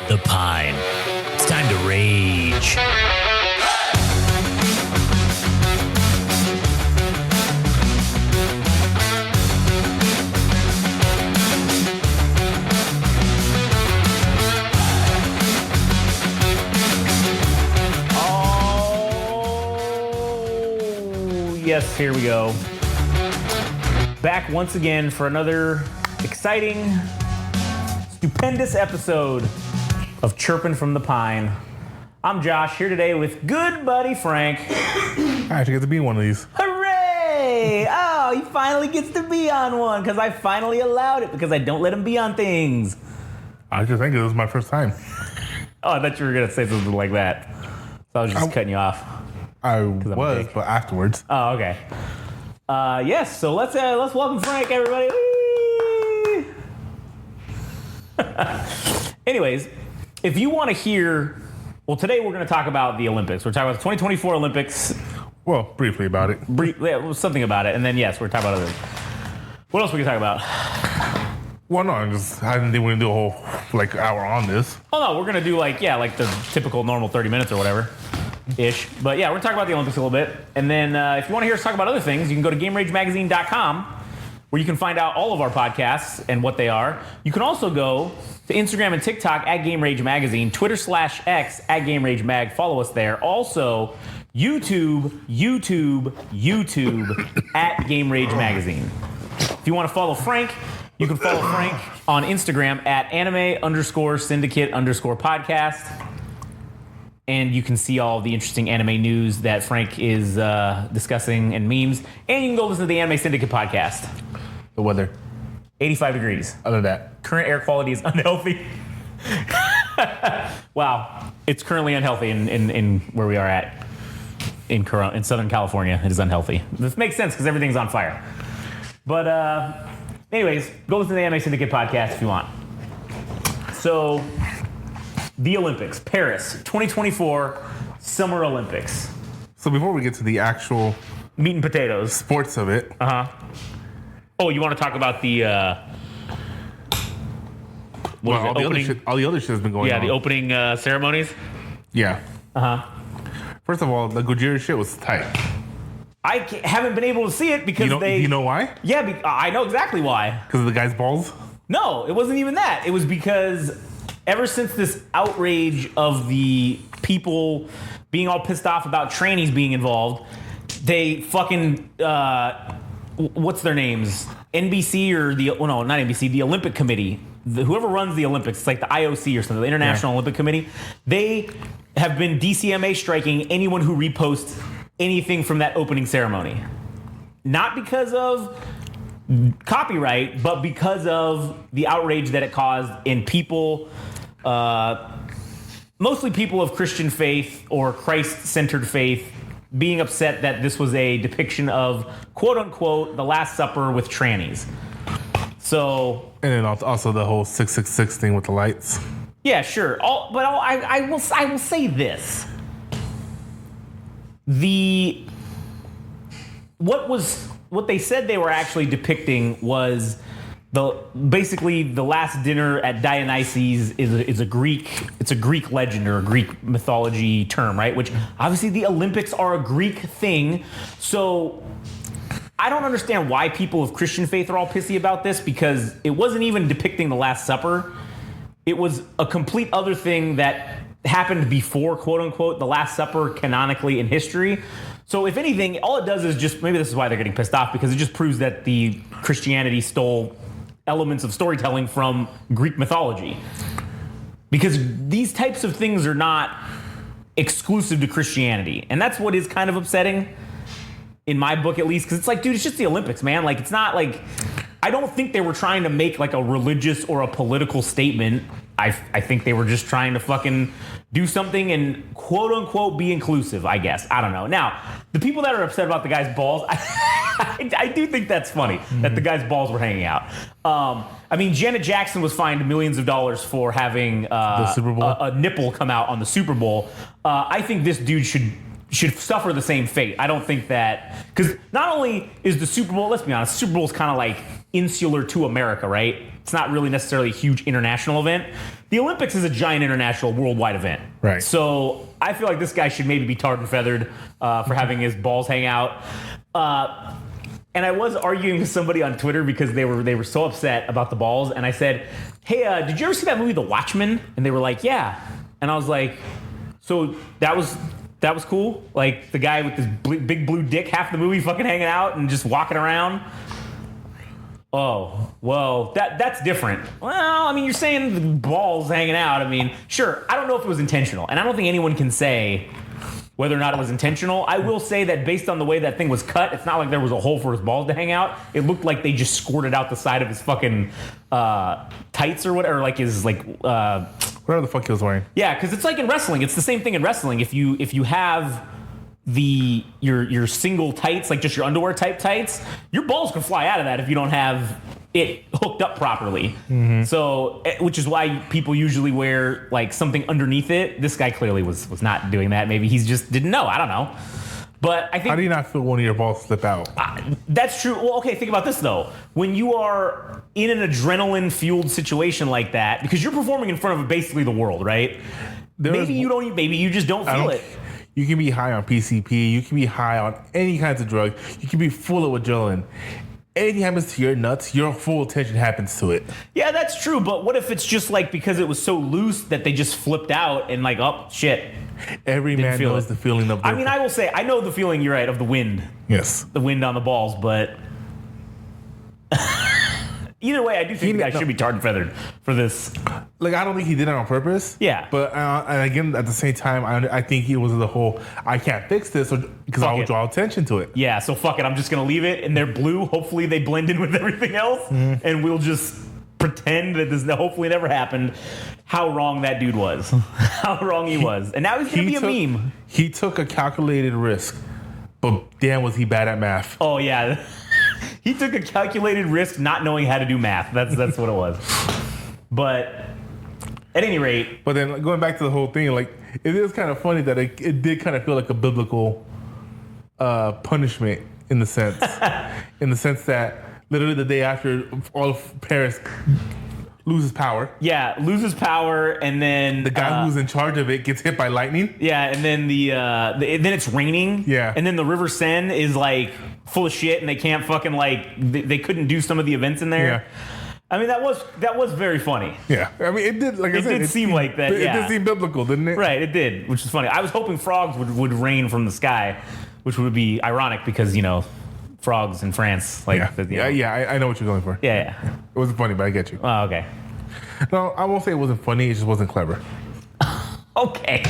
the Pine. It's time to rage. Yes, here we go. Back once again for another exciting, stupendous episode of Chirpin' from the Pine. I'm Josh, here today with good buddy Frank. I actually get to be one of these. Hooray! Oh, he finally gets to be on one because I finally allowed it because I don't let him be on things. I just think it was my first time. Oh, I thought you were going to say something like that. So I was just cutting you off. I was, but afterwards. Oh, okay. Yes, so let's welcome Frank, everybody. Anyways, if you want to hear, well, today we're going to talk about the Olympics. We're talking about the 2024 Olympics. Well, briefly about it. Something about it, and then yes, we're talking about others. What else we can talk about? Well, no, I didn't think we were going to do a whole hour on this. Oh no, we're going to do like the typical normal 30 minutes or whatever. Ish. But yeah, we're talking about the Olympics a little bit. And then if you want to hear us talk about other things, you can go to GameRageMagazine.com where you can find out all of our podcasts and what they are. You can also go to Instagram and TikTok at GameRageMagazine, Twitter/X at GameRageMag. Follow us there. Also, YouTube at GameRageMagazine. If you want to follow Frank, you can follow Frank on Instagram at anime_syndicate_podcast. And you can see all the interesting anime news that Frank is discussing and memes. And you can go listen to the Anime Syndicate podcast. The weather. 85 degrees. Other than that. Current air quality is unhealthy. Wow. It's currently unhealthy in where we are at in Southern California. It is unhealthy. This makes sense because everything's on fire. But anyways, go listen to the Anime Syndicate podcast if you want. So... the Olympics, Paris, 2024 Summer Olympics. So before we get to the actual meat and potatoes, sports of it. Oh, you want to talk about the all the other shit has been going on. Yeah, the opening ceremonies. Yeah. First of all, the Gojira shit was tight. I haven't been able to see it because you know why? Yeah, I know exactly why. Because of the guy's balls? No, it wasn't even that. It was because ever since this outrage of the people being all pissed off about trannies being involved, they fucking, what's their names? NBC or not NBC, the Olympic Committee. Whoever runs the Olympics, it's like the IOC or something, the International Olympic Committee. They have been DCMA striking anyone who reposts anything from that opening ceremony. Not because of copyright, but because of the outrage that it caused in people, mostly people of Christian faith or Christ-centered faith, being upset that this was a depiction of quote-unquote the Last Supper with trannies. So, and then also the whole 666 thing with the lights. Yeah, sure. I will say this: what they said they were actually depicting was basically the last dinner at Dionysus is a Greek legend or a Greek mythology term, right? Which obviously the Olympics are a Greek thing, so I don't understand why people of Christian faith are all pissy about this, because it wasn't even depicting the Last Supper. It was a complete other thing that happened before, quote unquote, the Last Supper canonically in history. So if anything, all it does is just, maybe this is why they're getting pissed off, because it just proves that the Christianity stole elements of storytelling from Greek mythology. Because these types of things are not exclusive to Christianity. And that's what is kind of upsetting, in my book at least, because it's like, dude, it's just the Olympics, man. Like, it's not like, I don't think they were trying to make like a religious or a political statement. I think they were just trying to fucking do something and quote unquote be inclusive, I guess. I don't know. Now, the people that are upset about the guy's balls, I do think that's funny that the guy's balls were hanging out. I mean, Janet Jackson was fined millions of dollars for having the Super Bowl? a nipple come out on the Super Bowl. I think this dude should suffer the same fate. I don't think that, because not only is the Super Bowl, let's be honest, Super Bowl is kind of like insular to America, right? It's not really necessarily a huge international event. The Olympics is a giant international worldwide event. Right. So I feel like this guy should maybe be tarred and feathered for having his balls hang out. And I was arguing with somebody on Twitter because they were so upset about the balls. And I said, hey, did you ever see that movie The Watchmen? And they were like, yeah. And I was like, so that was cool? Like the guy with this big blue dick half the movie fucking hanging out and just walking around? Oh, well, that's different. Well, I mean, you're saying the balls hanging out. I mean, sure, I don't know if it was intentional. And I don't think anyone can say whether or not it was intentional. I will say that based on the way that thing was cut, it's not like there was a hole for his balls to hang out. It looked like they just squirted out the side of his fucking tights or whatever, like his whatever the fuck he was wearing. Yeah, because it's like in wrestling. It's the same thing in wrestling. If you have your single tights, like just your underwear type tights, your balls can fly out of that if you don't have it hooked up properly. Mm-hmm. So, which is why people usually wear like something underneath it. This guy clearly was not doing that. Maybe he's just didn't know. I don't know. But I think. How do you not feel one of your balls slip out? That's true. Well, okay, think about this though. When you are in an adrenaline-fueled situation like that, because you're performing in front of basically the world, right? Maybe you just don't feel it. You can be high on PCP. You can be high on any kinds of drug. You can be full of adrenaline. Anything happens to your nuts, your full attention happens to it. Yeah, that's true. But what if it's just like because it was so loose that they just flipped out and like, oh, shit. Every man knows the feeling of. I mean, I will say, I know the feeling, you're right, of the wind. Yes. The wind on the balls, but either way, I do think the guy should be tarred and feathered for this. Like, I don't think he did it on purpose. Yeah. But, and again, at the same time, I think it was the whole, I can't fix this because I will draw attention to it. Yeah, so fuck it. I'm just going to leave it. And they're blue. Hopefully they blend in with everything else. Mm-hmm. And we'll just pretend that this hopefully never happened. How wrong that dude was. How wrong he was. And now he's going to be a meme. He took a calculated risk. But damn, was he bad at math. Oh, yeah. He took a calculated risk not knowing how to do math. That's what it was. But at any rate. But then going back to the whole thing, like, it is kind of funny that it did kind of feel like a biblical punishment in the sense that literally the day after all of Paris loses power. Yeah, loses power, and then the guy who's in charge of it gets hit by lightning. Yeah, and then then it's raining. Yeah, and then the River Seine is like full of shit, and they can't fucking they couldn't do some of the events in there. Yeah. I mean, that was very funny. Yeah, I mean, it did. Like I said, it did seem like that. It did seem biblical, didn't it? Right, it did, which is funny. I was hoping frogs would rain from the sky, which would be ironic because frogs in France. Like, I know what you're going for. Yeah. It wasn't funny, but I get you. Oh, okay. No, I won't say it wasn't funny. It just wasn't clever. Okay.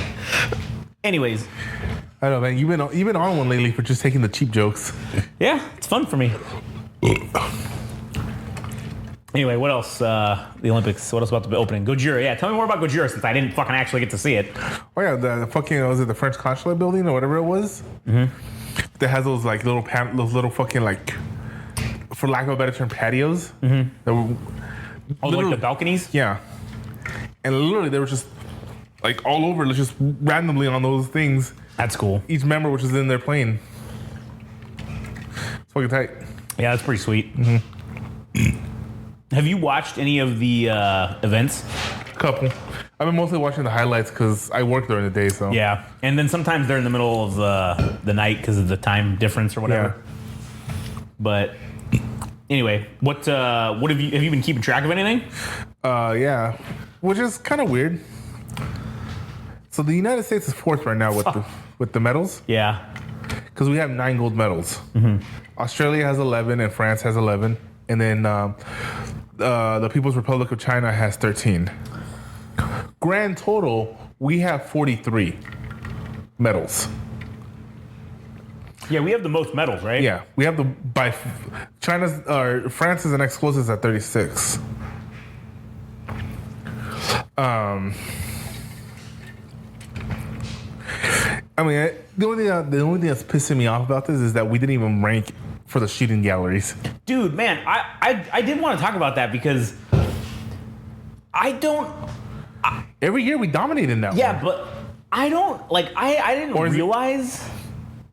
Anyways, I don't know, man. You've been on one lately for just taking the cheap jokes. Yeah, it's fun for me. Anyway, what else? The Olympics. What else about the opening? Gojira. Yeah, tell me more about Gojira since I didn't fucking actually get to see it. Oh yeah, the fucking was it the French consulate building or whatever it was? Mm-hmm. That has those like little fucking like, for lack of a better term, patios. Mm-hmm. Like the balconies? Yeah. And literally, they were just like all over, just randomly on those things. That's cool. Each member which is in their plane. It's fucking tight. Yeah, that's pretty sweet. Mm-hmm. Have you watched any of the events? Couple. I've been mostly watching the highlights because I work during the day, so. Yeah. And then sometimes they're in the middle of the night because of the time difference or whatever. Yeah. But anyway, what have you been keeping track of anything? Yeah, which is kind of weird. So the United States is fourth right now with the medals. Yeah, because we have 9 gold medals. Mm-hmm. Australia has 11 and France has 11, and then the People's Republic of China has 13. Grand total, we have 43 medals. Yeah, we have the most medals, right? Yeah, we have France is the next closest at 36. I mean, the only thing that's pissing me off about this is that we didn't even rank for the shooting galleries. Dude, man, I did want to talk about that because every year we dominate in that. Yeah, one. but I don't like. I didn't realize.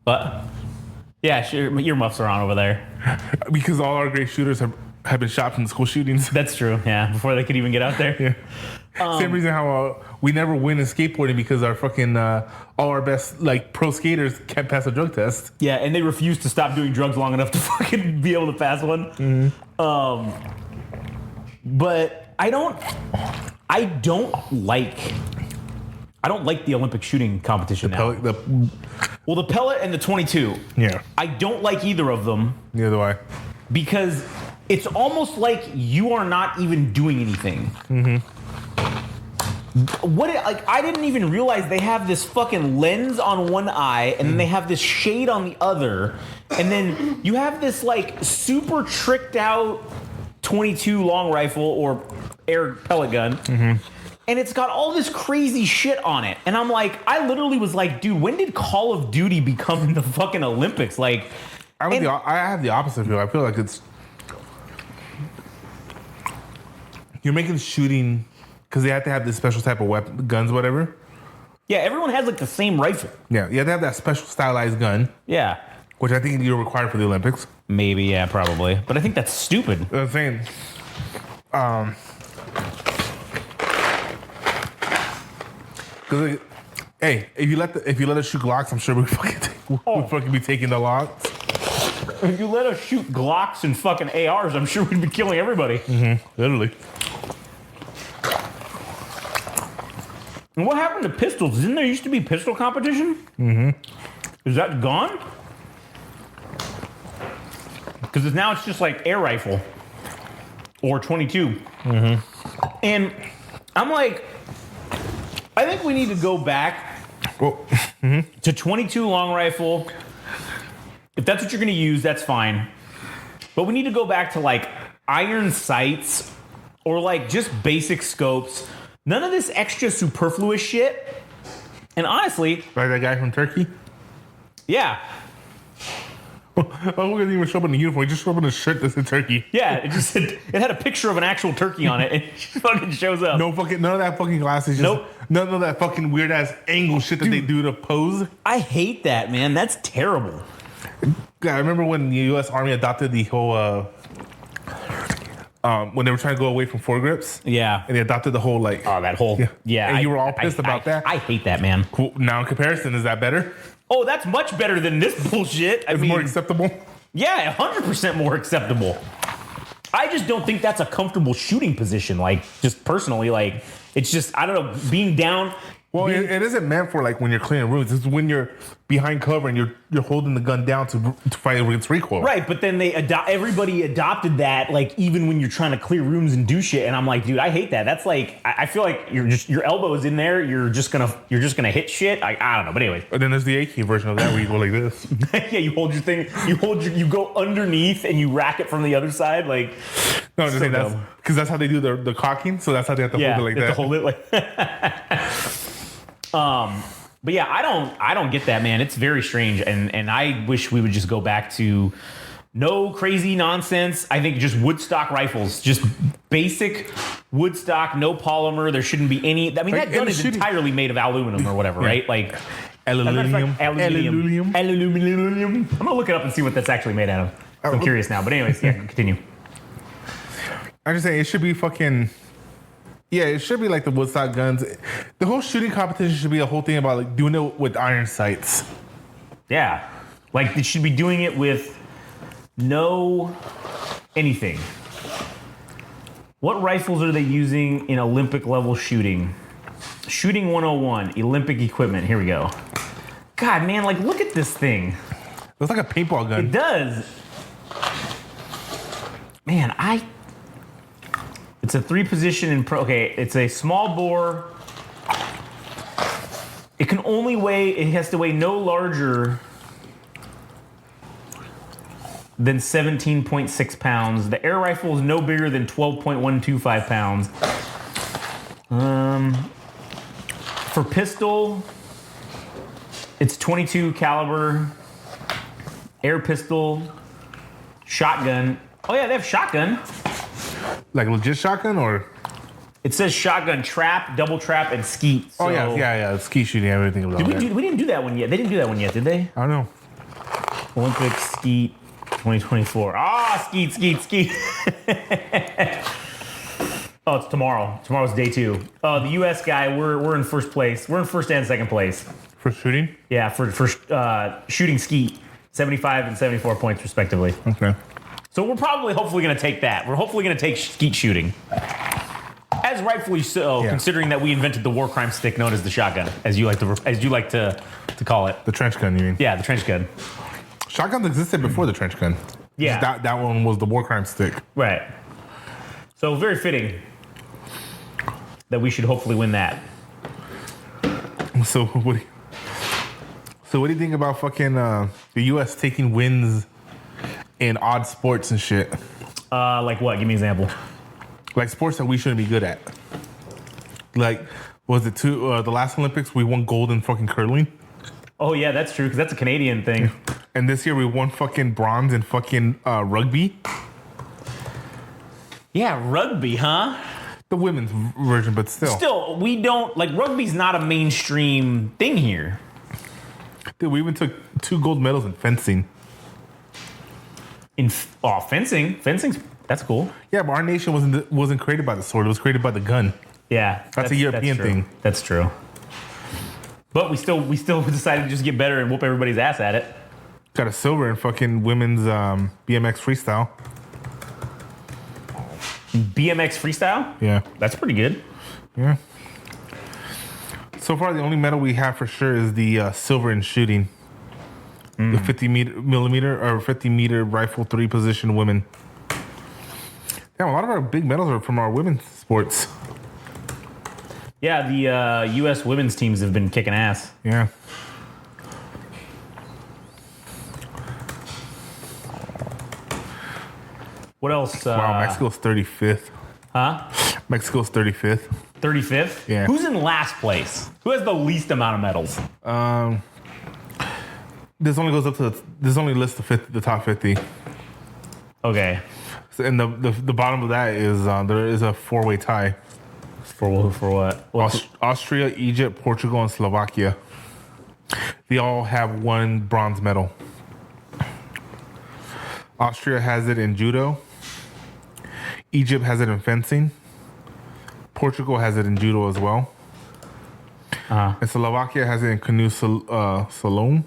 But yeah, sure, earmuffs are on over there because all our great shooters have been shot from the school shootings. That's true. Yeah, before they could even get out there. Yeah. Same reason how we never win in skateboarding because our fucking all our best like pro skaters can't pass a drug test. Yeah, and they refuse to stop doing drugs long enough to fucking be able to pass one. But I don't like the Olympic shooting competition now. Well, the pellet and the 22. Yeah. I don't like either of them. Neither do I. Because it's almost like you are not even doing anything. I didn't even realize they have this fucking lens on one eye and then they have this shade on the other. And then you have this like super tricked out 22 long rifle or air pellet gun. And it's got all this crazy shit on it. And I'm like, I literally was like, dude, when did Call of Duty become the fucking Olympics? Like, I have the opposite view. I feel like you're making shooting because they have to have this special type of guns, whatever. Yeah, everyone has like the same rifle. Yeah, you have to have that special stylized gun. Yeah. Which I think you're required for the Olympics. Maybe, yeah, probably. But I think that's stupid. I'm saying, because hey, if you let us shoot Glocks, I'm sure we'll fucking be taking the locks. If you let us shoot Glocks and fucking ARs, I'm sure we'd be killing everybody. Literally. And what happened to pistols? Didn't there used to be pistol competition? Is that gone? Because now it's just like air rifle or 22. And I'm like, I think we need to go back to 22 long rifle. If that's what you're going to use, that's fine. But we need to go back to like iron sights or like just basic scopes. None of this extra superfluous shit. And honestly, Like that guy from Turkey? yeah. Oh, we didn't even show up in the uniform. He just showed up in a shirt that said Turkey. Yeah, it had a picture of an actual turkey on it, and it fucking shows up. None of that fucking glasses. Nope. None of that fucking weird ass angle shit that they do to pose. I hate that, man. That's terrible. Yeah, I remember when the U.S. Army adopted the whole, when they were trying to go away from foregrips. Yeah. And they adopted the whole like. Oh, that whole. Yeah. And you were all pissed about that. I hate that, man. Cool. Now in comparison, is that better? Oh, that's much better than this bullshit. It's more acceptable. Yeah, 100% more acceptable. I just don't think that's a comfortable shooting position. Like, just personally, like, it's just, I don't know, being down. Well, it isn't meant for like when you're clearing rooms. It's when you're behind cover and you're holding the gun down to fight against recoil. Right, but then everybody adopted that, like even when you're trying to clear rooms and do shit. And I'm like, dude, I hate that. That's like, I feel like your elbow is in there. You're just gonna hit shit. I don't know, but anyways. And then there's the AK version of that where you go like this. Yeah, you hold your thing. You go underneath and you rack it from the other side. Like, no, I'm just saying that's because that's how they do the cocking. So that's how they have to hold it like that. To hold it like. But yeah, I don't get that, man. It's very strange, and I wish we would just go back to no crazy nonsense. I think just woodstock rifles, just basic woodstock, no polymer. There shouldn't be any. I mean, that gun is entirely made of aluminum or whatever, right? Like Aluminium. I'm gonna look it up and see what that's actually made out of. I'm curious now, but anyways, yeah, continue. I'm just saying it should be fucking. Yeah, it should be like the Woodstock guns. The whole shooting competition should be a whole thing about like doing it with iron sights. Yeah, like they should be doing it with no anything. What rifles are they using in Olympic level shooting? Shooting 101, Olympic equipment. Here we go. God, man, like look at this thing. It looks like a paintball gun. It does. Man, it's a 3-position in pro. Okay, it's a small bore. It has to weigh no larger than 17.6 pounds. The air rifle is no bigger than 12.125 pounds. For pistol, it's 22 caliber. Air pistol, shotgun. Oh yeah, they have shotgun. Like legit shotgun or? It says shotgun, trap, double trap, and skeet. So yeah. Skeet shooting, everything about we didn't do that one yet. They didn't do that one yet, did they? I don't know. Olympic skeet 2024. Skeet. Oh, it's tomorrow. Tomorrow's day 2. The U.S. guy, we're in first place. We're in first and second place. For shooting? Yeah, for shooting skeet. 75 and 74 points, respectively. Okay. So we're hopefully going to take that. We're hopefully going to take skeet shooting. As rightfully so, considering that we invented the war crime stick known as the shotgun, as you like to call it. The trench gun, you mean? Yeah, the trench gun. Shotguns existed before the trench gun. Yeah. That one was the war crime stick. Right. So very fitting that we should hopefully win that. So what do you think about fucking the U.S. taking wins in odd sports and shit? Like what? Give me an example. Like sports that we shouldn't be good at. Like, was it the last Olympics we won gold in fucking curling? Oh yeah, that's true, because that's a Canadian thing. And this year we won fucking bronze in fucking rugby. Yeah, rugby, huh? The women's version, but still. Still, we don't, like, rugby's not a mainstream thing here. Dude, we even took 2 gold medals in fencing. Fencing? Fencing's, that's cool. Yeah, but our nation wasn't created by the sword. It was created by the gun. Yeah. That's a European thing. That's true. But we still decided to just get better and whoop everybody's ass at it. Got a silver in fucking women's BMX freestyle. BMX freestyle? Yeah. That's pretty good. Yeah. So far, the only medal we have for sure is the silver in shooting. The 50 meter rifle 3 position women. Yeah, a lot of our big medals are from our women's sports. Yeah, the U.S. women's teams have been kicking ass. Yeah. What else? Wow, Mexico's 35th. Huh? Mexico's 35th. 35th? Yeah. Who's in last place? Who has the least amount of medals? This only lists the top 50. Okay. So, and the bottom of that is there is a 4-way tie. For what? Austria, Egypt, Portugal, and Slovakia. They all have 1 bronze medal. Austria has it in judo. Egypt has it in fencing. Portugal has it in judo as well. And Slovakia has it in canoe slalom.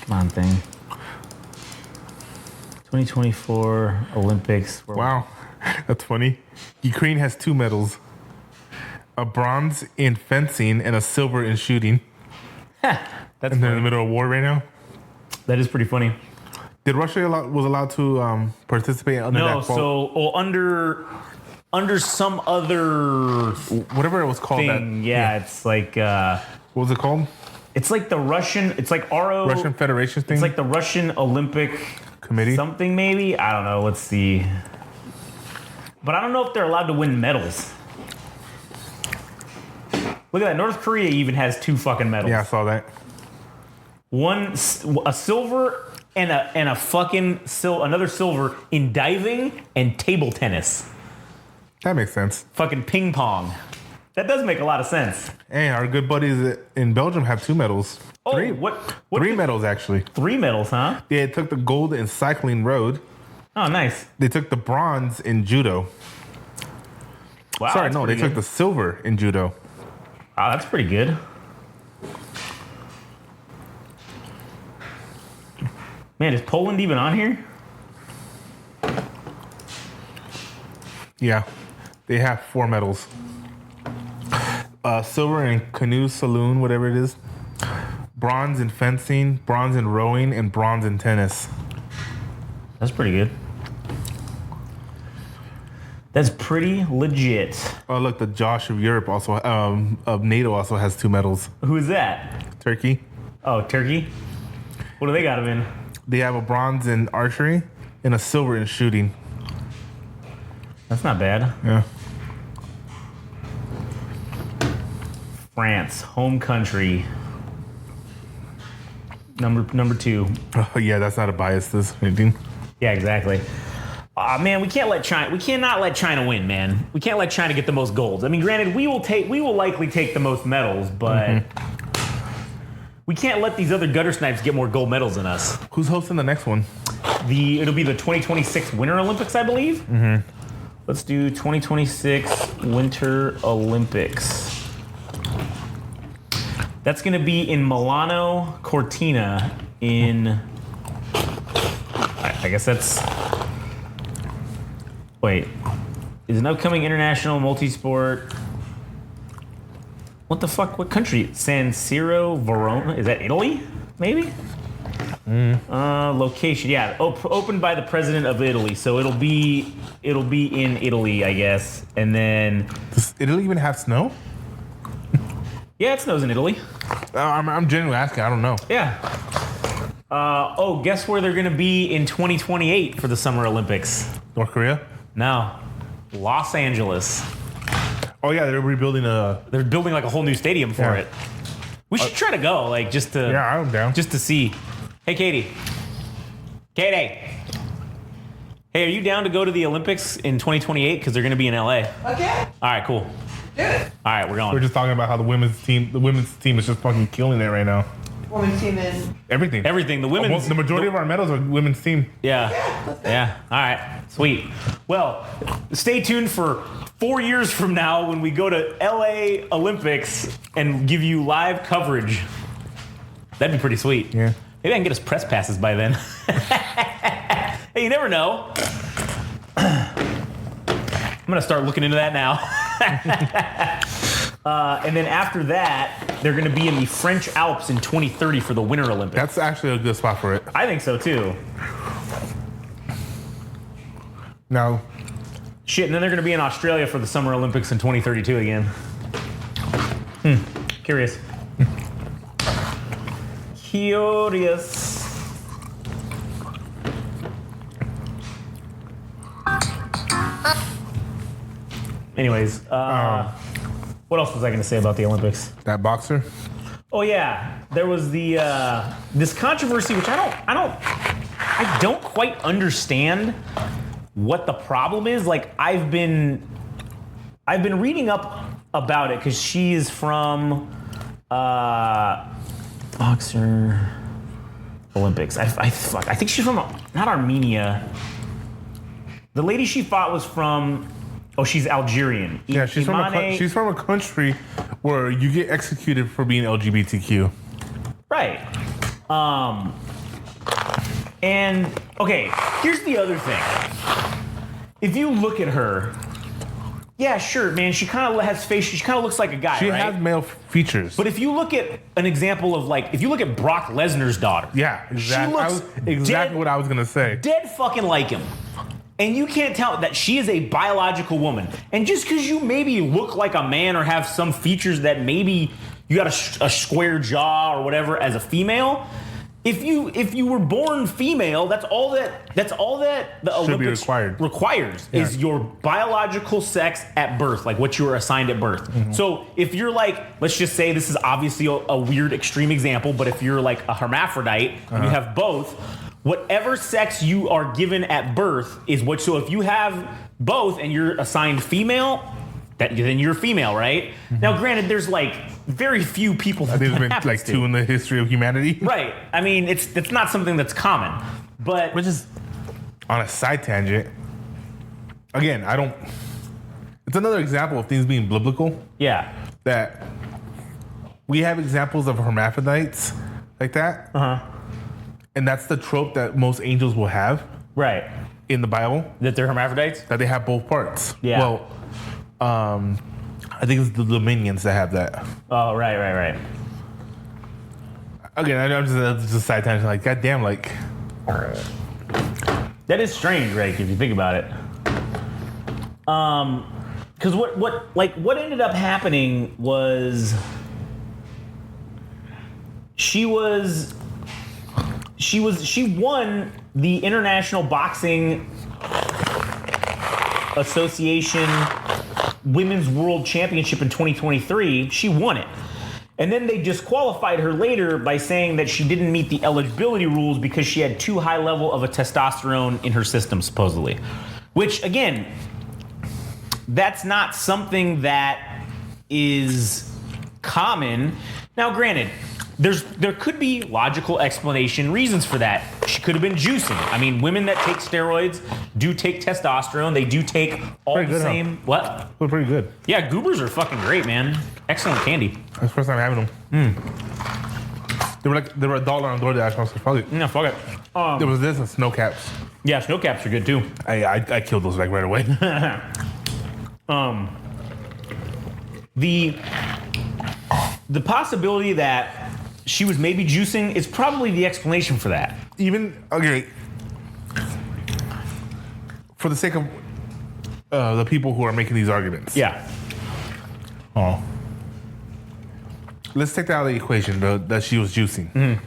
Come on, thing. 2024 Olympics. Wow, that's funny. Ukraine has 2 medals. A bronze in fencing and a silver in shooting. That's And they're in the middle of war right now. That is pretty funny. Did Russia was allowed to participate under that? No, so under some other whatever it was called. thing. Yeah, it's like What was it called? it's like the Russian. It's like Russian Federation thing. It's like the Russian Olympic Committee. something maybe. I don't know. Let's see. But I don't know if they're allowed to win medals. Look at that. North Korea even has 2 fucking medals. Yeah, I saw that. A silver and a fucking another silver in diving and table tennis. That makes sense. Fucking ping pong. That does make a lot of sense. Hey, our good buddies in Belgium have 2 medals. Oh, 3. what 3 medals actually. 3 medals, huh? They took the gold in cycling road. Oh, nice. They took the bronze in judo. Wow. Sorry, that's no, they pretty took the silver in judo. Wow, that's pretty good. Man, is Poland even on here? Yeah, they have 4 medals. Silver in canoe saloon, whatever it is. Bronze in fencing, bronze in rowing, and bronze in tennis. That's pretty good. That's pretty legit. Oh, look, the Josh of Europe also, of NATO also has 2 medals. Who is that? Turkey. Oh, Turkey? What do they got him in? They have a bronze in archery and a silver in shooting. That's not bad. Yeah. France, home country. Number 2. Oh, yeah, that's not a bias. This anything. Yeah, exactly. Man, we cannot let China win, man. We can't let China get the most golds. I mean, granted, we will likely take the most medals, but we can't let these other gutter snipes get more gold medals than us. Who's hosting the next one? It'll be the 2026 Winter Olympics, I believe. Mm-hmm. Let's do 2026 Winter Olympics. That's going to be in Milano Cortina in... I guess that's... Wait. Is an upcoming international multi-sport... What the fuck? What country? San Siro, Verona? Is that Italy? Maybe? Location. Yeah, opened by the president of Italy. So it'll be in Italy, I guess. And then... Does Italy even have snow? Yeah, it snows in Italy. I'm genuinely asking. I don't know. Yeah. Guess where they're going to be in 2028 for the Summer Olympics? North Korea? No. Los Angeles. Oh, yeah, they're rebuilding They're building like a whole new stadium for it. We should try to go, like, just to... Yeah, I'm down. Just to see. Hey, Katie. Katie. Hey, are you down to go to the Olympics in 2028? Because they're going to be in LA. Okay. All right, cool. Do it. All right, we're going. We're just talking about how the women's team is just fucking killing it right now. Women's team in. Everything. Everything. The women's... The majority of our medals are women's team. Yeah. Let's go. Yeah. All right. Sweet. Well, stay tuned for 4 years from now when we go to LA Olympics and give you live coverage. That'd be pretty sweet. Yeah. Maybe I can get us press passes by then. Hey, you never know. I'm going to start looking into that now. And then after that, they're going to be in the French Alps in 2030 for the Winter Olympics. That's actually a good spot for it. I think so, too. Now, Shit, and then they're going to be in Australia for the Summer Olympics in 2032 again. Curious. Curious. Anyways, what else was I going to say about the Olympics? that boxer. Oh yeah, there was the this controversy, which I don't quite understand what the problem is. Like I've been reading up about it because she is from boxer Olympics. I think she's from not Armenia. The lady she fought was from. Oh, she's Algerian. Yeah, she's from a country where you get executed for being LGBTQ. Right. And okay, here's the other thing. If you look at her, yeah, sure, man, she kind of has face. She kind of looks like a guy, She right? has male features. But if you look at an example of if you look at Brock Lesnar's daughter, yeah, exactly. She looks Exactly what I was gonna say. dead fucking like him. And you can't tell that she is a biological woman. And just because you maybe look like a man or have some features that maybe you got a square jaw or whatever as a female, if you were born female, that's all that the Olympics requires is your biological sex at birth, like what you were assigned at birth. Mm-hmm. So if you're let's just say this is obviously a weird extreme example, but if you're like a hermaphrodite and you have both, whatever sex you are given at birth is what. So if you have both and you're assigned female, then you're female, right? Mm-hmm. Now, granted, there's very few people. I think there's been two in the history of humanity. Right. I mean, it's not something that's common, but which is on a side tangent. Again, I don't. It's another example of things being biblical. Yeah. That we have examples of hermaphrodites like that. Uh huh. And that's the trope that most angels will have. Right. In the Bible. That they're hermaphrodites? That they have both parts. Yeah. Well, I think it's the Dominions that have that. Oh, right. Again, I know I'm just a side tangent. Goddamn, That is strange, right? If you think about it. Because what ended up happening was she won the International Boxing Association Women's World Championship in 2023. She won it. And then they disqualified her later by saying that she didn't meet the eligibility rules because she had too high level of a testosterone in her system, supposedly. Which, again, that's not something that is common. Now, granted, there could be logical explanation reasons for that. She could have been juicing. I mean, women that take steroids do take testosterone. They do take all Pretty the good, huh? same. What? They're pretty good. Yeah, goobers are fucking great, man. Excellent candy. That's the first time having them. They were $1 on DoorDash. I was like, fuck it. No, fuck it. There was this and snow caps. Yeah, snow caps are good too. I killed those like right away. The possibility that she was maybe juicing is probably the explanation for that. Even okay, for the sake of the people who are making these arguments. Yeah. Oh. Let's take that out of the equation, that she was juicing.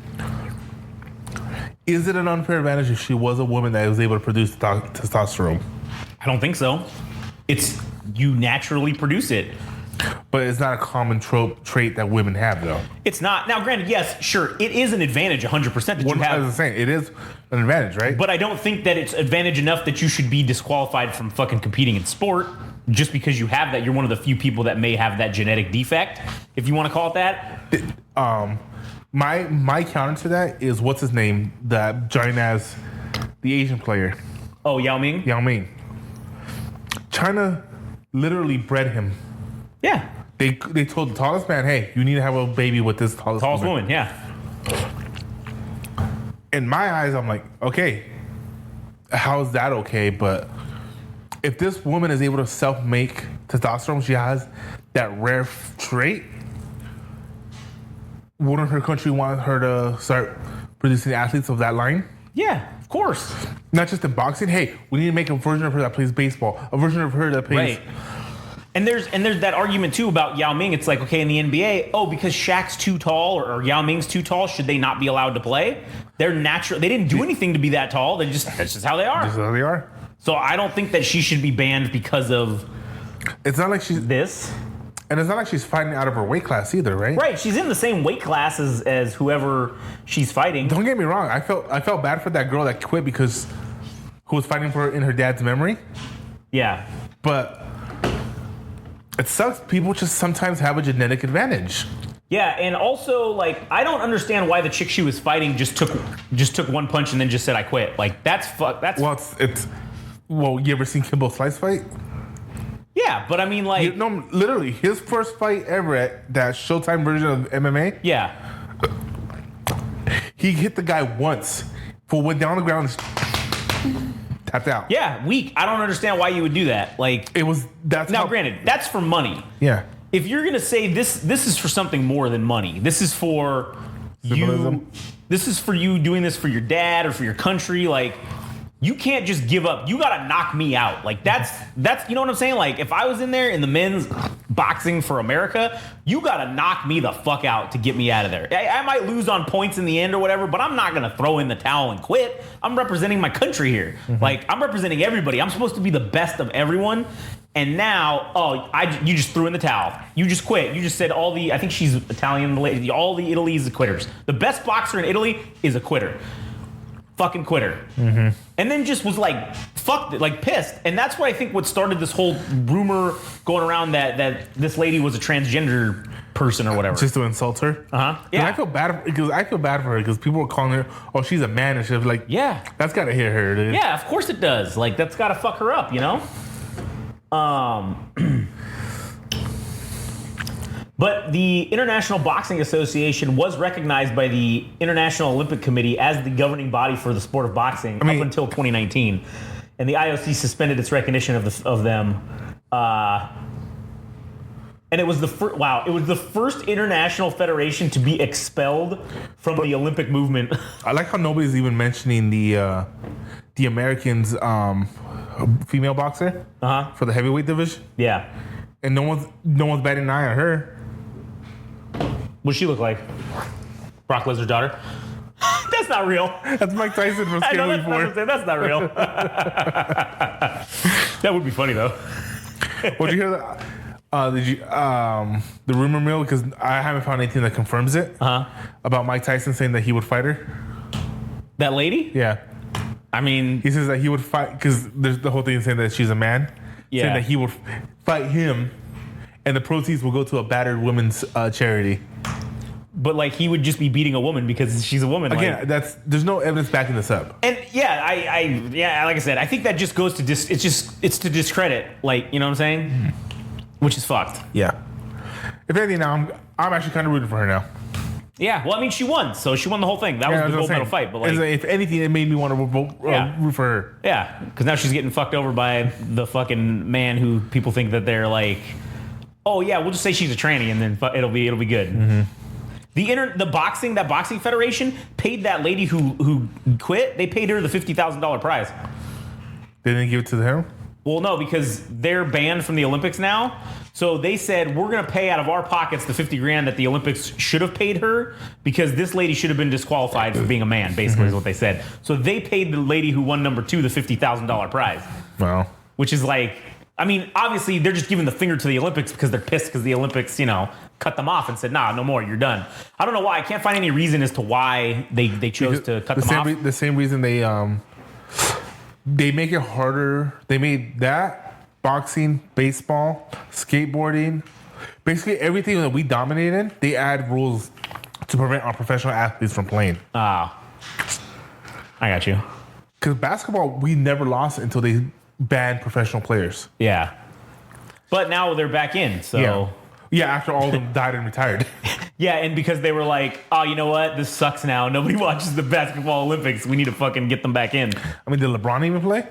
Is it an unfair advantage if she was a woman that was able to produce testosterone? I don't think so. It's you naturally produce it. But it's not a common trait that women have, though. It's not. Now, granted, yes, sure, it is an advantage 100% that you As I have. was saying, it is an advantage, right? But I don't think that it's advantage enough that you should be disqualified from fucking competing in sport just because you have that. You're one of the few people that may have that genetic defect, if you want to call it that. My counter to that is what's his name? That joined as the Asian player, Oh, Yao Ming? Yao Ming. China literally bred him. Yeah. They told the tallest man, hey, you need to have a baby with this tallest Woman, yeah. In my eyes, I'm like, okay, how is that okay? But if this woman is able to self-make testosterone, she has that rare trait, wouldn't her country want her to start producing athletes of that line? Yeah, of course. Not just in boxing. Hey, we need to make a version of her that plays baseball, a version of her that plays... Right. And there's that argument too about Yao Ming. It's like, okay, in the NBA, because Shaq's too tall or Yao Ming's too tall, should they not be allowed to play? They're natural. They didn't do anything to be that tall. That's just how they are. This is how they are. So I don't think that she should be banned because of It's not like she's... this. And it's not like she's fighting out of her weight class either, right? Right. She's in the same weight class as whoever she's fighting. Don't get me wrong. I felt bad for that girl that quit because who was fighting for her in her dad's memory. Yeah. But it sucks. People just sometimes have a genetic advantage. Yeah, and also, like, I don't understand why the chick she was fighting just took one punch and then just said, I quit. Like, that's well, you ever seen Kimbo Slice fight? Yeah, but I mean, like... No, literally, his first fight ever at that Showtime version of MMA, Yeah. he hit the guy once, went down on the ground and tapped out. Yeah, weak. I don't understand why you would do that. Like... Granted, that's for money. Yeah. If you're gonna say this is for something more than money. This is for Symbolism. you. This is for you doing this for your dad or for your country. Like, you can't just give up. You gotta knock me out. Like that's you know what I'm saying? Like if I was in there in the men's boxing for America, you gotta knock me the fuck out to get me out of there. I might lose on points in the end or whatever, but I'm not gonna throw in the towel and quit. I'm representing my country here. Like I'm representing everybody. I'm supposed to be the best of everyone. And now, you just threw in the towel. You just quit. You just said I think she's Italian, all the Italy's quitters. The best boxer in Italy is a quitter. Fucking quitter. And then just was like, fucked it, like pissed. And that's what I think what started this whole rumor going around that this lady was a transgender person or whatever. Just to insult her? Uh-huh. Yeah. I feel bad for her because people were calling her, oh, she's a man. And she was like, Yeah. That's got to hit her, dude. Yeah, of course it does. Like, that's got to fuck her up, you know? But the International Boxing Association was recognized by the International Olympic Committee as the governing body for the sport of boxing up until 2019. And the IOC suspended its recognition of them. And it was the first international federation to be expelled from the Olympic movement. I like how nobody's even mentioning the Americans female boxer for the heavyweight division. Yeah. And no one's batting an eye on her. What does she look like? Brock Lesnar's daughter? That's not real. That's Mike Tyson from I know, Scale 4. that's not real. That would be funny though. Did you hear that? Did you the rumor mill? Because I haven't found anything that confirms it. About Mike Tyson saying that he would fight her. That lady? Yeah. I mean, He says that he would fight because there's the whole thing saying that she's a man. Yeah. Saying that he would fight him, and the proceeds will go to a battered women's charity. but like he would just be beating a woman because she's a woman. Again, like, there's no evidence backing this up. and yeah, like I said, I think that just goes to it's to discredit, like, you know what I'm saying, which is fucked. Yeah. If anything, now I'm actually kind of rooting for her now. Yeah, well, I mean, she won, so she won the whole thing. That was the gold medal fight. But like, if anything, it made me want to root for her. yeah, because now she's getting fucked over by the fucking man who people think that they're like, oh yeah, we'll just say she's a tranny and then it'll be good. Mm-hmm. The boxing federation paid that lady who quit. They paid her the $50,000 prize. They didn't give it to her? Well, no, because they're banned from the Olympics now. So they said, we're going to pay out of our pockets the $50,000 that the Olympics should have paid her because this lady should have been disqualified for being a man, basically, is what they said. So they paid the lady who won number 2 the $50,000 prize. Wow. Which is like, I mean, obviously they're just giving the finger to the Olympics because they're pissed because the Olympics, cut them off and said, nah, no more, you're done. I don't know why. I can't find any reason as to why they chose to cut them off. The same reason they make it harder. They made that, boxing, baseball, skateboarding, basically everything that we dominated, they add rules to prevent our professional athletes from playing. Ah, I got you. Because basketball, we never lost until they banned professional players. Yeah. But now they're back in, so... Yeah, after all of them died and retired. Yeah, and because they were like, oh, you know what? This sucks now. Nobody watches the basketball Olympics. We need to fucking get them back in. I mean, did LeBron even play?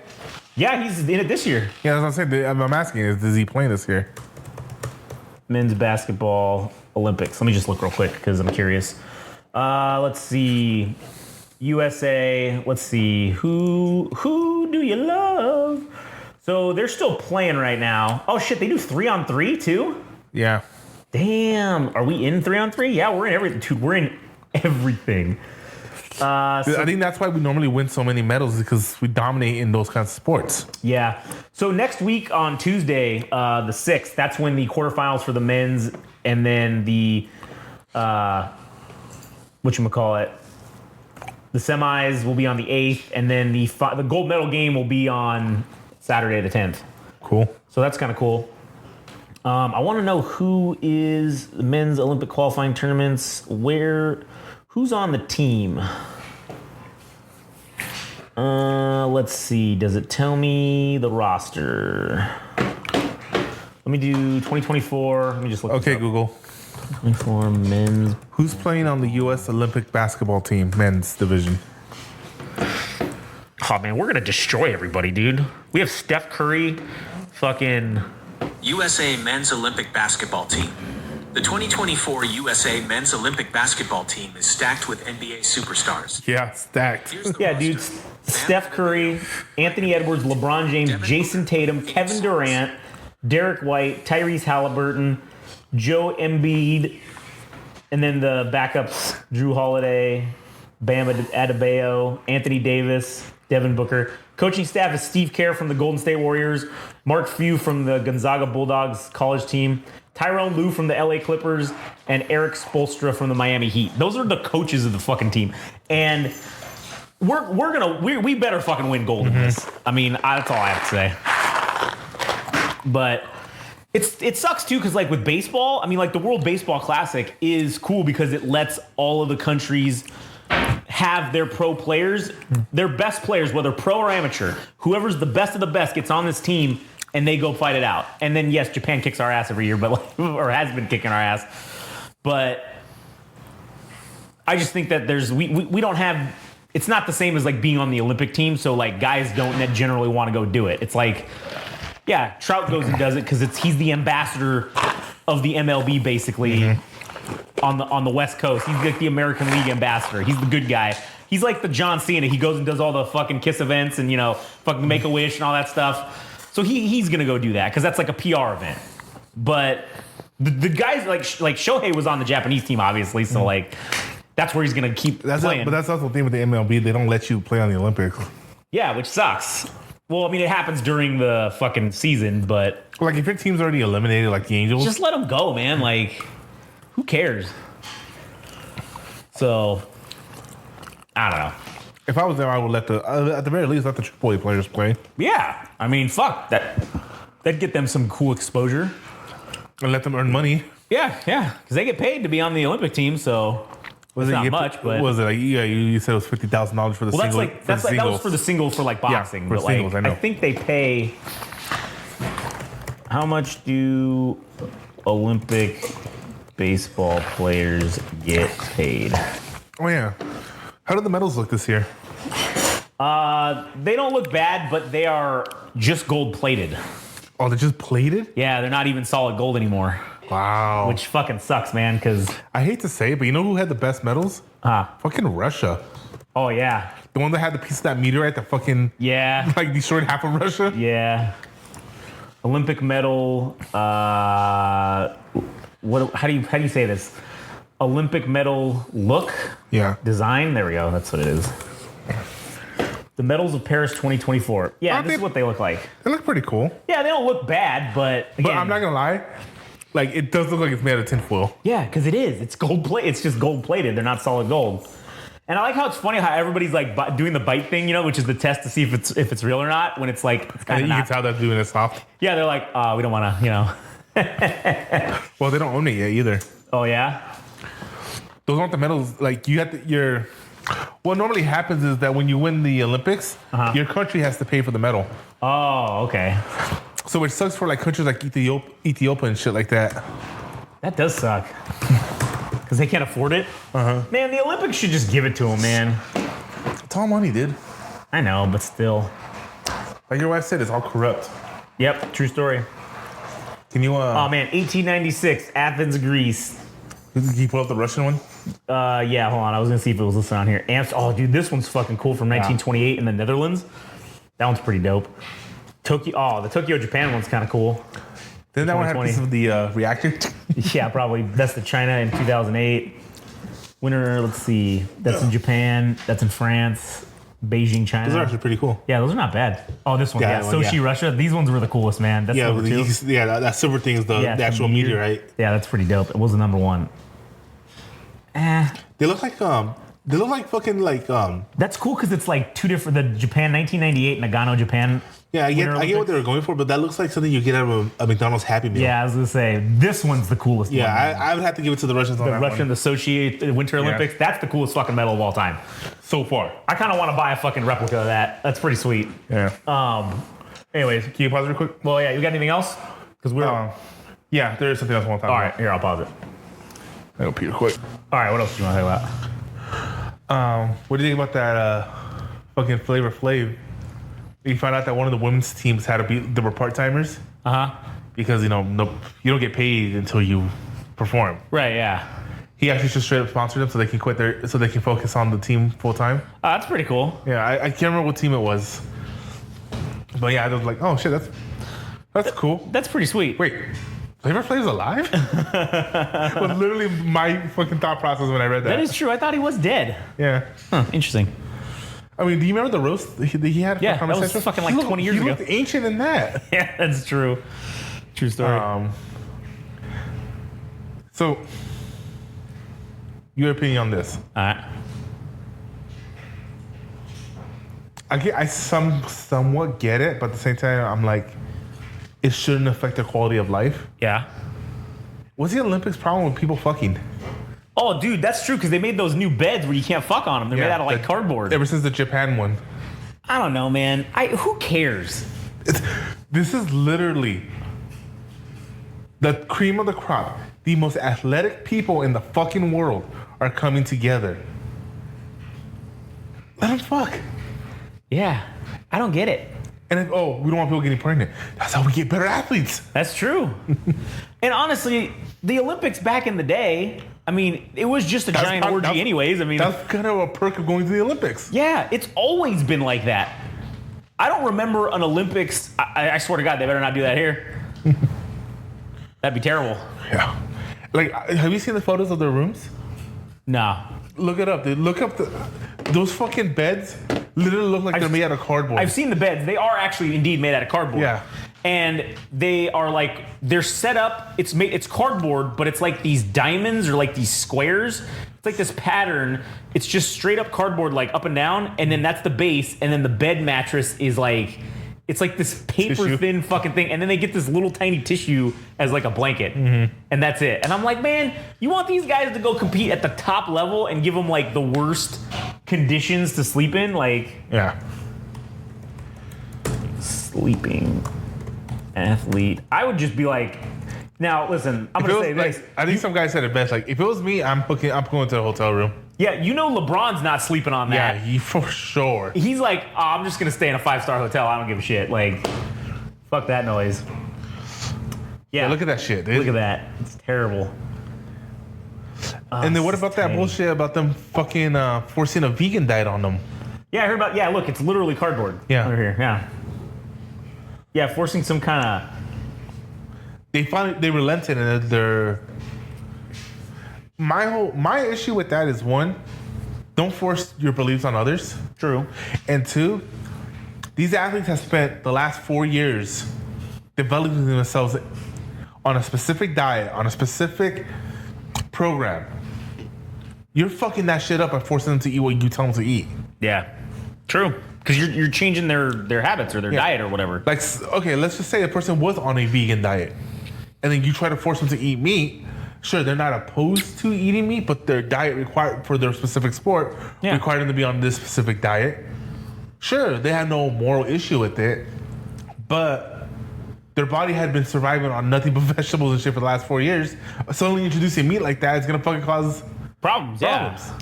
Yeah, he's in it this year. Yeah, that's what I'm saying. I'm asking, is he playing this year? Men's basketball Olympics. Let me just look real quick because I'm curious. Let's see. USA. Let's see. Who do you love? So they're still playing right now. Oh, shit. They do 3-on-3 too? Yeah. Damn. Are we in 3-on-3? Yeah, we're in everything. Dude, we're in everything. I think that's why we normally win so many medals, because we dominate in those kinds of sports. Yeah. So next week on Tuesday, the 6th, that's when the quarterfinals for the men's and then the, whatchamacallit, the semis will be on the 8th, and then the gold medal game will be on Saturday the 10th. Cool. So that's kind of cool. I want to know who is the men's Olympic qualifying tournaments. Who's on the team? Let's see. Does it tell me the roster? Let me do 2024. Let me just look. Okay, Google. 24 men's. Who's playing on the U.S. Olympic basketball team, men's division? Oh man, we're gonna destroy everybody, dude. We have Steph Curry, fucking. USA Men's Olympic Basketball Team. The 2024 USA Men's Olympic Basketball Team is stacked with NBA superstars. Yeah, stacked. Here's the Yeah, roster. dude. Steph Curry, Anthony Edwards, LeBron James, Jason Tatum, Kevin Durant, Derek White, Tyrese Halliburton, Joe Embiid, and then the backups: Drew Holiday, Bam Adebayo, Anthony Davis, Devin Booker. Coaching staff is Steve Kerr from the Golden State Warriors, Mark Few from the Gonzaga Bulldogs college team, Tyrone Lue from the LA Clippers, and Eric Spoelstra from the Miami Heat. Those are the coaches of the fucking team. And we better fucking win gold in this. I mean, that's all I have to say. But it sucks too, because like with baseball, I mean, like the World Baseball Classic is cool because it lets all of the countries have their pro players, their best players, whether pro or amateur. Whoever's the best of the best gets on this team and they go fight it out. And then yes, Japan kicks our ass every year, but or has been kicking our ass. But I just think that we don't have. It's not the same as like being on the Olympic team. So like guys don't generally want to go do it. It's like, yeah, Trout goes and does it because he's the ambassador of the MLB basically. Mm-hmm. On the West Coast. He's like the American League ambassador. He's the good guy. He's like the John Cena. He goes and does all the fucking Kiss events and, fucking Make-A-Wish and all that stuff. So he's going to go do that because that's like a PR event. But the guys like Shohei was on the Japanese team, obviously. So, like, that's where he's going to keep playing. But that's also the thing with the MLB. They don't let you play on the Olympics. Yeah, which sucks. Well, I mean, it happens during the fucking season, but... Like, if your team's already eliminated, like the Angels... Just let them go, man. Like... Who cares? So, I don't know. If I was there, I would let at the very least, let the AAA players play. Yeah. I mean, fuck. That'd get them some cool exposure. And let them earn money. Yeah, because they get paid to be on the Olympic team, so Was it's it not you get- much, but was it like you said it was $50,000 for the well, single? that was for the single for like boxing. for but singles, like, I know. think they pay. How much do Olympic baseball players get paid? Oh yeah. How do the medals look this year? They don't look bad, but they are just gold plated. Oh, they're just plated? Yeah, they're not even solid gold anymore, Wow. which fucking sucks, man. Because I hate to say it, but you know who had the best medals? Fucking Russia. oh yeah, The one that had the piece of that meteorite that fucking yeah, like destroyed half of Russia. yeah. Olympic medal. What? How do you say this? Olympic medal look Yeah. design. There we go. That's what it is. The medals of Paris 2024. Yeah, Aren't this they- is what they look like. They look pretty cool. Yeah, they don't look bad, but again, But I'm not gonna lie, like it does look like it's made out of tinfoil. yeah, because it is. It's gold plate. It's just gold plated. They're not solid gold. And I like how it's funny how everybody's like doing the bite thing, which is the test to see if it's real or not. When it's like it's And kind you of can not. tell they're doing it soft. Yeah, they're like, we don't want to, Well, they don't own it yet either. Oh yeah. Those aren't the medals. Like you have to. What normally happens is that when you win the Olympics, your country has to pay for the medal. Oh, okay. So it sucks for like countries like Ethiopia and shit like that. That does suck. Because they can't afford it. Man, the Olympics should just give it to them, man. It's all money, dude. I know, but still. Like your wife said, it's all corrupt. Yep, true story. Can you Oh man, 1896, Athens, Greece. can you pull up the Russian one? Yeah, hold on. I was gonna see if it was listed on here. Oh, dude, this one's fucking cool from 1928 in the Netherlands. That one's pretty dope. The Tokyo, Japan one's kind of cool. Didn't that one have a piece of the reactor? Yeah, probably. That's the China in 2008. Winner, let's see. That's in Japan. That's in France. Beijing, China. Those are actually pretty cool. Yeah, those are not bad. Oh, this one, Yeah, yeah. that one, Sochi, yeah. Russia. These ones were the coolest, man. That's number two. That silver thing is the Yeah, it's actual the meteor. meteorite. Yeah, that's pretty dope. It was the number one. They look like fucking like That's cool because it's like two different. The Japan 1998 Nagano, Japan. yeah, I get Winter what Olympics. they were going for, but that looks like something you get out of a McDonald's Happy Meal. Yeah, I was gonna say this one's the coolest. Yeah, one, man. I would have to give it to the Russians on The that Russian, one. the Sochi Winter Olympics. That's the coolest fucking medal of all time. So far. I kind of want to buy a fucking replica of that. That's pretty sweet. Yeah. Anyways, Can you pause real quick? well, yeah, you got anything else? Because we're Yeah, there is something else I want to talk all about. right. Here, I'll pause it. I'll pee real quick. All right, what else do you want to talk about? What do you think about that fucking Flavor Flav? You found out that one of the women's teams had to be they were part timers because you don't get paid until you perform. Right, yeah. He actually just straight up sponsored them so they can so they can focus on the team full time. That's pretty cool. Yeah, I can't remember what team it was, but yeah, I was like, oh shit, that's cool. That's pretty sweet. Wait, Flavor Flav's alive? Was literally my fucking thought process when I read that. That is true. I thought he was dead. Yeah. Huh, interesting. I mean, do you remember the roast he had? Yeah, for that was Comedy Central? fucking like 20 years he ago. looked ancient in that. Yeah, that's true. True story. So, your opinion on this? All right. I somewhat get it, but at the same time, I'm like, it shouldn't affect their quality of life. Yeah. What's the Olympics problem with people fucking? Oh, dude, that's true because they made those new beds where you can't fuck on them. They're made out of like cardboard. Ever since the Japan one. I don't know, man. Who cares? This is literally the cream of the crop. The most athletic people in the fucking world are coming together. Let them fuck. Yeah, I don't get it. And if, we don't want people getting pregnant. That's how we get better athletes. That's true. And honestly, the Olympics back in the day, I mean, it was just a giant orgy anyways. I mean, that's kind of a perk of going to the Olympics. yeah, it's always been like that. I don't remember an Olympics. I swear to God, they better not do that here. That'd be terrible. Yeah. Like, have you seen the photos of their rooms? No. Look it up, dude. Look up those fucking beds. Literally look like they're made out of cardboard. I've seen the beds. They are actually indeed made out of cardboard. Yeah. And they are like, they're set up, it's cardboard, but it's like these diamonds or like these squares. It's like this pattern. It's just straight up cardboard, like up and down. And then that's the base. And then the bed mattress is like It's like this paper Tissue. thin fucking thing, and then they get this little tiny tissue as like a blanket, and that's it. And I'm like, man, you want these guys to go compete at the top level and give them like the worst conditions to sleep in? Like, Yeah. sleeping athlete. I would just be like, now listen, I'm If it gonna was, say like, this. I think some guy said it best. Like, if it was me, I'm going to the hotel room. Yeah, you know LeBron's not sleeping on that. Yeah, for sure. He's like, oh, I'm just gonna stay in a 5-star hotel. I don't give a shit. Like, fuck that noise. Yeah, Look at that shit, dude. Look at that. It's terrible. And then what about that tiny. bullshit about them fucking forcing a vegan diet on them? Yeah, I heard about. Yeah, look, it's literally cardboard. Yeah. Over here. Yeah. Yeah, forcing some kind of. They relented and they're. My issue with that is, one, don't force your beliefs on others. True. And two, these athletes have spent the last 4 years developing themselves on a specific diet, on a specific program. You're fucking that shit up by forcing them to eat what you tell them to eat. Yeah. True. Because you're changing their habits or their diet or whatever. Like, okay, let's just say a person was on a vegan diet, and then you try to force them to eat meat. Sure, they're not opposed to eating meat, but their diet required for their specific sport required them to be on this specific diet. Sure, they have no moral issue with it, but their body had been surviving on nothing but vegetables and shit for the last 4 years. Suddenly introducing meat like that is gonna fucking cause Problems. problems.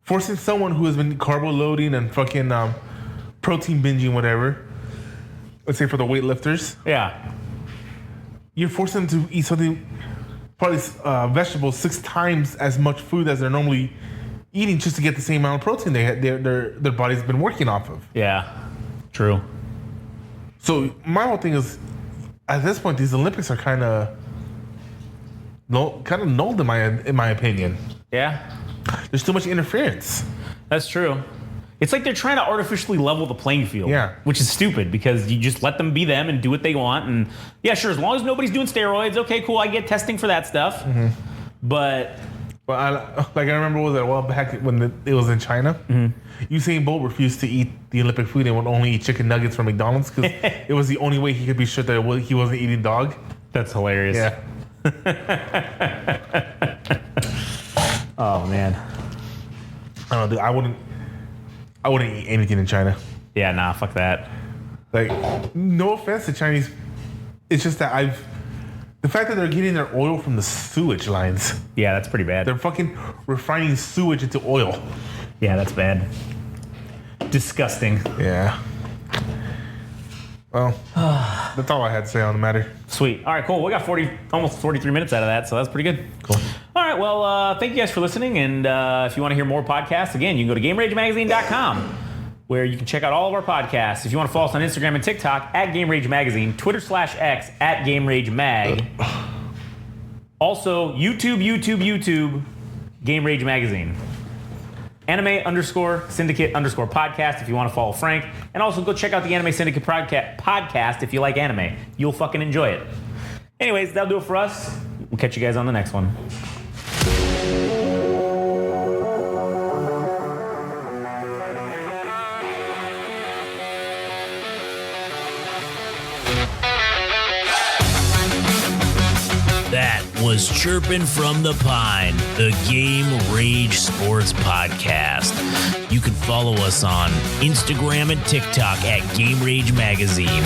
Forcing someone who has been carbo loading and fucking protein binging, whatever, let's say for the weightlifters, Yeah. you're forcing them to eat something, probably vegetables 6 times as much food as they're normally eating just to get the same amount of protein their body's been working off of. Yeah. True. So my whole thing is, at this point, these Olympics are kind of nulled in my opinion. Yeah. There's too much interference. That's true. It's like they're trying to artificially level the playing field. Yeah. Which is stupid because you just let them be them and do what they want. And yeah, sure, as long as nobody's doing steroids, okay, cool, I get testing for that stuff. Mm-hmm. But Well, I remember, was it a while back when it was in China? Usain Bolt refused to eat the Olympic food and would only eat chicken nuggets from McDonald's because it was the only way he could be sure that he wasn't eating dog. that's hilarious. Yeah. Oh, man. I don't know, dude, I wouldn't eat anything in China. Yeah, nah, fuck that. Like, no offense to Chinese, it's just that the fact that they're getting their oil from the sewage lines. Yeah, that's pretty bad. They're fucking refining sewage into oil. Yeah, that's bad. Disgusting. Yeah. Well, that's all I had to say on the matter. Sweet. All right, cool. We got almost 43 minutes out of that, so that's pretty good. Cool. All right, well, thank you guys for listening. And if you want to hear more podcasts, again, you can go to GameRageMagazine.com, where you can check out all of our podcasts. If you want to follow us on Instagram and TikTok, at Game Rage Magazine, Twitter/X, at Game Rage Mag. Also, YouTube, Game Rage Magazine. Anime_Syndicate_podcast if you want to follow Frank. And also go check out the Anime Syndicate podcast if you like anime. You'll fucking enjoy it. Anyways, that'll do it for us. We'll catch you guys on the next one. That was Chirpin' from the Pine, the Game Rage Sports Podcast. You can follow us on Instagram and TikTok at Game Rage Magazine.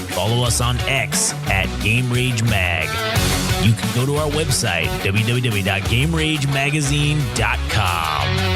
Follow us on X at Game Rage Mag. You can go to our website, www.GameRageMagazine.com.